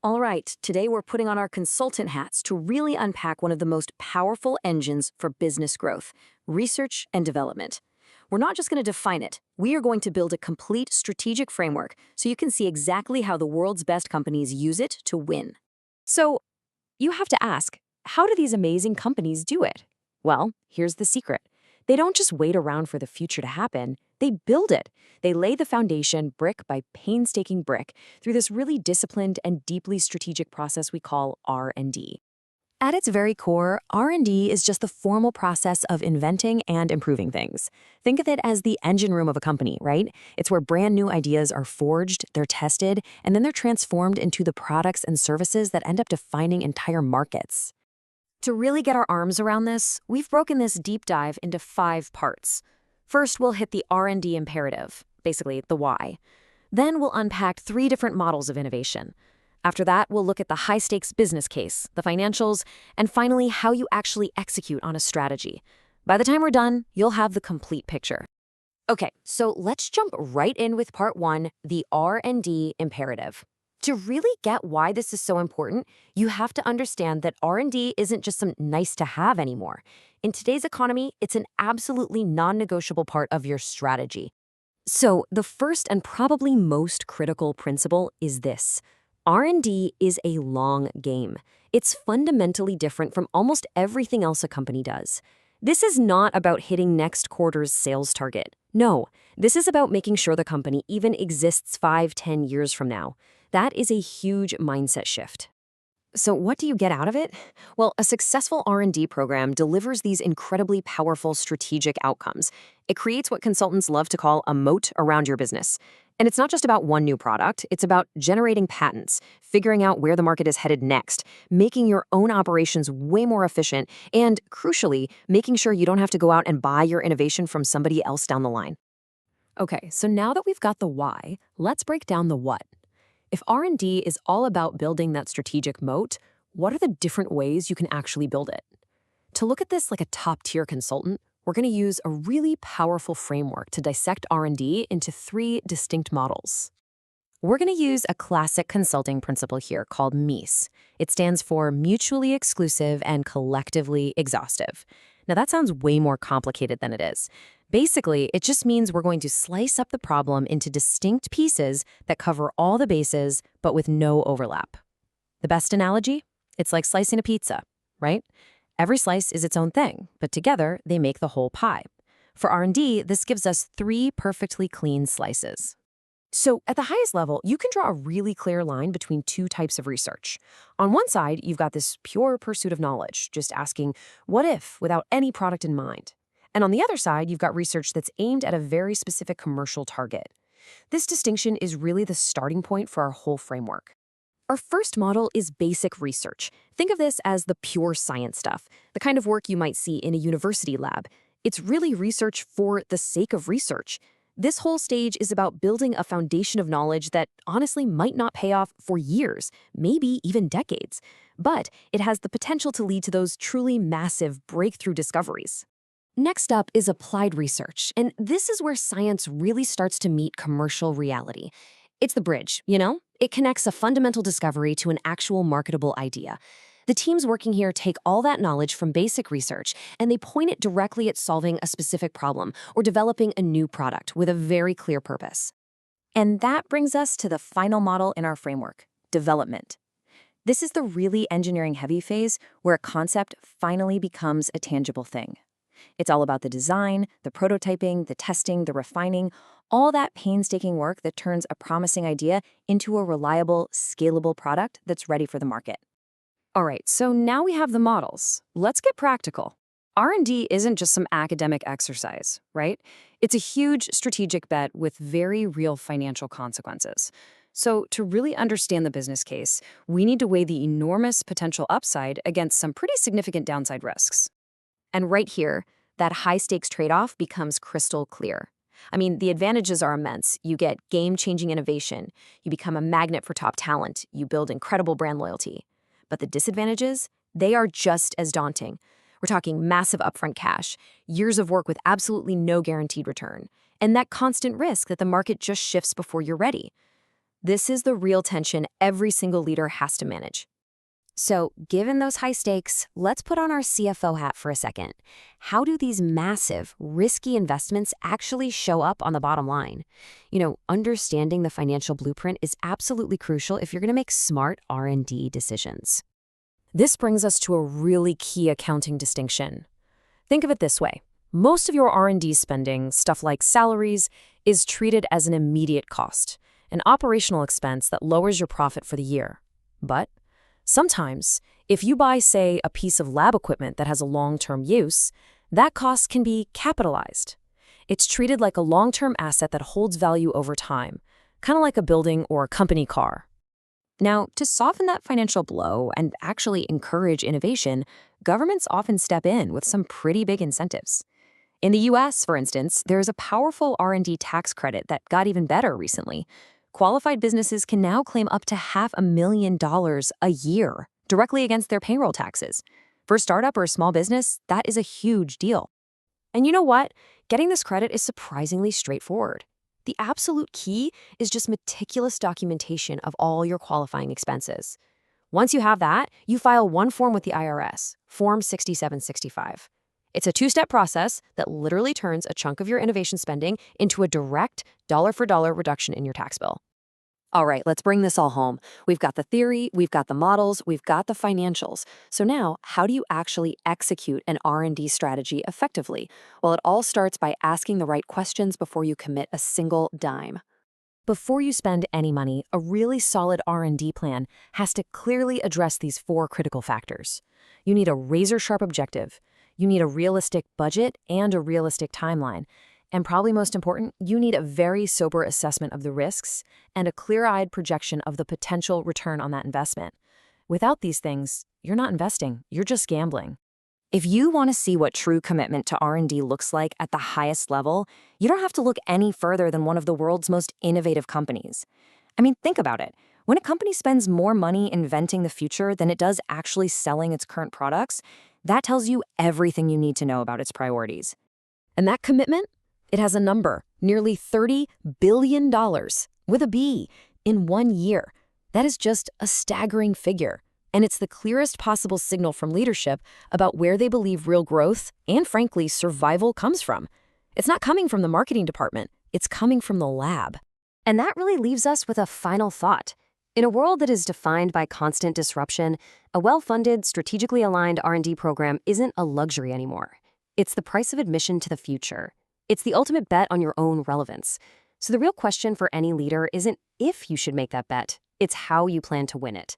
All right, today we're putting on our consultant hats to really unpack one of the most powerful engines for business growth, research and development. We're not just going to define it, we are going to build a complete strategic framework so you can see exactly how the world's best companies use it to win. So, you have to ask, how do these amazing companies do it? Well, here's the secret. They don't just wait around for the future to happen, they build it. They lay the foundation brick by painstaking brick through this really disciplined and deeply strategic process we call R&D. At its very core, R&D is just the formal process of inventing and improving things. Think of it as the engine room of a company, right? It's where brand new ideas are forged, they're tested, and then they're transformed into the products and services that end up defining entire markets. To really get our arms around this, we've broken this deep dive into 5 parts. First, we'll hit the R&D imperative, basically the why. Then we'll unpack 3 different models of innovation. After that, we'll look at the high-stakes business case, the financials, and finally, how you actually execute on a strategy. By the time we're done, you'll have the complete picture. Okay, so let's jump right in with part 1, the R&D imperative. To really get why this is so important, you have to understand that R&D isn't just some nice-to-have anymore. In today's economy, it's an absolutely non-negotiable part of your strategy. So the first and probably most critical principle is this. R&D is a long game. It's fundamentally different from almost everything else a company does. This is not about hitting next quarter's sales target. No, this is about making sure the company even exists 5-10 years from now. That is a huge mindset shift. So what do you get out of it? Well, a successful R&D program delivers these incredibly powerful strategic outcomes. It creates what consultants love to call a moat around your business. And it's not just about one new product, it's about generating patents, figuring out where the market is headed next, making your own operations way more efficient, and crucially, making sure you don't have to go out and buy your innovation from somebody else down the line. Okay, so now that we've got the why, let's break down the what. If R&D is all about building that strategic moat, what are the different ways you can actually build it? To look at this like a top-tier consultant, we're going to use a really powerful framework to dissect R&D into 3 distinct models. We're going to use a classic consulting principle here called MEIS. It stands for Mutually Exclusive and Collectively Exhaustive. Now that sounds way more complicated than it is. Basically, it just means we're going to slice up the problem into distinct pieces that cover all the bases, but with no overlap. The best analogy? It's like slicing a pizza, right? Every slice is its own thing, but together they make the whole pie. For R&D, this gives us 3 perfectly clean slices. So at the highest level, you can draw a really clear line between 2 types of research. On one side, you've got this pure pursuit of knowledge, just asking, what if, without any product in mind? And on the other side, you've got research that's aimed at a very specific commercial target. This distinction is really the starting point for our whole framework. Our first model is basic research. Think of this as the pure science stuff, the kind of work you might see in a university lab. It's really research for the sake of research. This whole stage is about building a foundation of knowledge that honestly might not pay off for years, maybe even decades. But it has the potential to lead to those truly massive breakthrough discoveries. Next up is applied research, and this is where science really starts to meet commercial reality. It's the bridge, you know? It connects a fundamental discovery to an actual marketable idea. The teams working here take all that knowledge from basic research and they point it directly at solving a specific problem or developing a new product with a very clear purpose. And that brings us to the final model in our framework, development. This is the really engineering-heavy phase where a concept finally becomes a tangible thing. It's all about the design, the prototyping, the testing, the refining, all that painstaking work that turns a promising idea into a reliable, scalable product that's ready for the market. All right, so now we have the models. Let's get practical. R&D isn't just some academic exercise, right? It's a huge strategic bet with very real financial consequences. So to really understand the business case, we need to weigh the enormous potential upside against some pretty significant downside risks. And right here, that high-stakes trade-off becomes crystal clear. I mean, the advantages are immense. You get game-changing innovation. You become a magnet for top talent. You build incredible brand loyalty. But the disadvantages? They are just as daunting. We're talking massive upfront cash, years of work with absolutely no guaranteed return, and that constant risk that the market just shifts before you're ready. This is the real tension every single leader has to manage. So, given those high stakes, let's put on our CFO hat for a second. How do these massive, risky investments actually show up on the bottom line? Understanding the financial blueprint is absolutely crucial if you're going to make smart R&D decisions. This brings us to a really key accounting distinction. Think of it this way. Most of your R&D spending, stuff like salaries, is treated as an immediate cost, an operational expense that lowers your profit for the year. But sometimes, if you buy, say, a piece of lab equipment that has a long-term use, that cost can be capitalized. It's treated like a long-term asset that holds value over time, kind of like a building or a company car. Now, to soften that financial blow and actually encourage innovation, governments often step in with some pretty big incentives. In the US, for instance, there's a powerful R&D tax credit that got even better recently. Qualified businesses can now claim up to $500,000 a year directly against their payroll taxes. For a startup or a small business, that is a huge deal. And you know what? Getting this credit is surprisingly straightforward. The absolute key is just meticulous documentation of all your qualifying expenses. Once you have that, you file one form with the IRS, Form 6765. It's a two-step process that literally turns a chunk of your innovation spending into a direct dollar-for-dollar reduction in your tax bill. All right, let's bring this all home. We've got the theory, we've got the models, we've got the financials. So now, how do you actually execute an R&D strategy effectively? Well, it all starts by asking the right questions before you commit a single dime. Before you spend any money, a really solid R&D plan has to clearly address these four critical factors. You need a razor-sharp objective. You need a realistic budget and a realistic timeline. And probably most important, you need a very sober assessment of the risks and a clear-eyed projection of the potential return on that investment. Without these things, you're not investing, you're just gambling. If you want to see what true commitment to R&D looks like at the highest level, you don't have to look any further than one of the world's most innovative companies. I mean, think about it. When a company spends more money inventing the future than it does actually selling its current products, that tells you everything you need to know about its priorities. And that commitment? It has a number, nearly $30 billion, with a B, in 1 year. That is just a staggering figure. And it's the clearest possible signal from leadership about where they believe real growth and, frankly, survival comes from. It's not coming from the marketing department. It's coming from the lab. And that really leaves us with a final thought. In a world that is defined by constant disruption, a well-funded, strategically aligned R&D program isn't a luxury anymore. It's the price of admission to the future. It's the ultimate bet on your own relevance. So the real question for any leader isn't if you should make that bet, it's how you plan to win it.